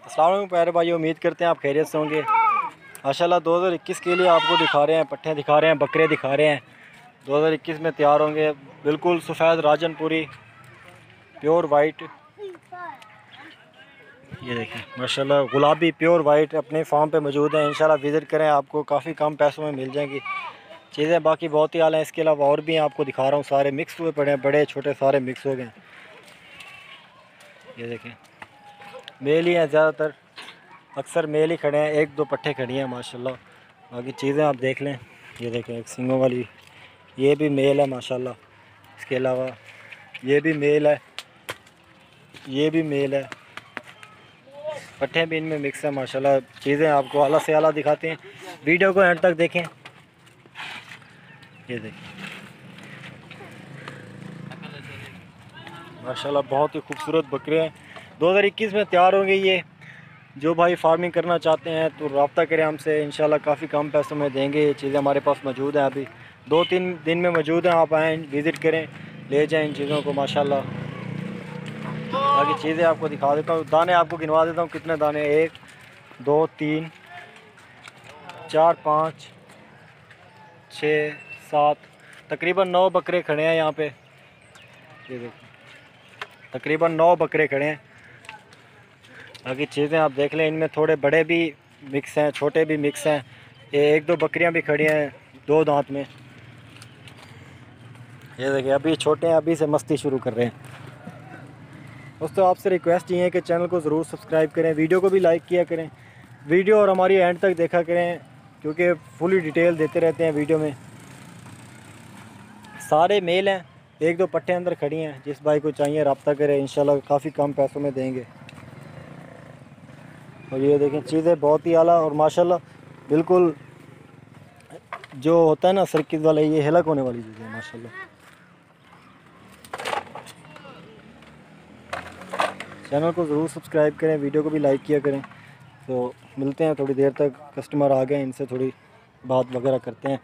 अस्सलाम वालेकुम प्यारे भाई, उम्मीद करते हैं आप खैरियत से होंगे। माशाल्लाह 2021 के लिए आपको दिखा रहे हैं, पट्ठे दिखा रहे हैं, बकरे दिखा रहे हैं। 2021 में तैयार होंगे, बिल्कुल सफ़ेद राजनपुरी प्योर वाइट। ये देखें माशाल्लाह गुलाबी प्योर वाइट अपने फार्म पे मौजूद है। इंशाल्लाह विज़िट करें, आपको काफ़ी कम पैसों में मिल जाएंगी चीज़ें। बाकी बहुत ही आला है, इसके अलावा और भी आपको दिखा रहा हूँ, सारे मिक्स हुए पड़े हैं, बड़े छोटे सारे मिक्स हो गए। ये देखें मेल ही हैं ज़्यादातर, अक्सर मेल ही खड़े हैं, एक दो पट्ठे खड़ी हैं माशाल्लाह। बाकी चीज़ें आप देख लें। ये देखें एक सिंगों वाली, ये भी मेल है माशाल्लाह। इसके अलावा ये भी मेल है, ये भी मेल है, पट्ठे भी इनमें मिक्स है माशाल्लाह। चीज़ें आपको आला से आला दिखाते हैं, वीडियो को एंड तक देखें। ये देखें माशाल्लाह बहुत ही खूबसूरत बकरे हैं, 2021 में तैयार होंगे ये। जो भाई फार्मिंग करना चाहते हैं तो रब्ता करें हमसे, इंशाल्लाह काफ़ी कम पैसों में देंगे। ये चीज़ें हमारे पास मौजूद हैं, अभी 2-3 दिन में मौजूद हैं। आप आएँ, विज़िट करें, ले जाएं इन चीज़ों को माशाल्लाह। बाकी चीज़ें आपको दिखा देता हूँ, दाने आपको गिनवा देता हूँ कितने दाने। 1 2 3 4 5 6 7 तकरीबन 9 बकरे खड़े हैं यहाँ पे। ये देखो तकरीबन 9 बकरे खड़े हैं। बाकी चीज़ें आप देख लें, इनमें थोड़े बड़े भी मिक्स हैं, छोटे भी मिक्स हैं। ये 1-2 बकरियां भी खड़ी हैं 2 दांत में। ये देखिए अभी छोटे हैं, अभी से मस्ती शुरू कर रहे हैं। दोस्तों आपसे रिक्वेस्ट ये है कि चैनल को ज़रूर सब्सक्राइब करें, वीडियो को भी लाइक किया करें, वीडियो और हमारी एंड तक देखा करें, क्योंकि फुली डिटेल देते रहते हैं वीडियो में। सारे मेल हैं, 1-2 पट्टे अंदर खड़ी हैं। जिस भाई को चाहिए रब्ता करें, इंशाल्लाह काफ़ी कम पैसों में देंगे। और ये देखें चीज़ें बहुत ही आला और माशाल्लाह बिल्कुल जो होता है ना सर्किट वाला, ये हिलक होने वाली चीज़ें माशाल्लाह। चैनल को ज़रूर सब्सक्राइब करें, वीडियो को भी लाइक किया करें। तो मिलते हैं थोड़ी देर तक, कस्टमर आ गए, इनसे थोड़ी बात वगैरह करते हैं।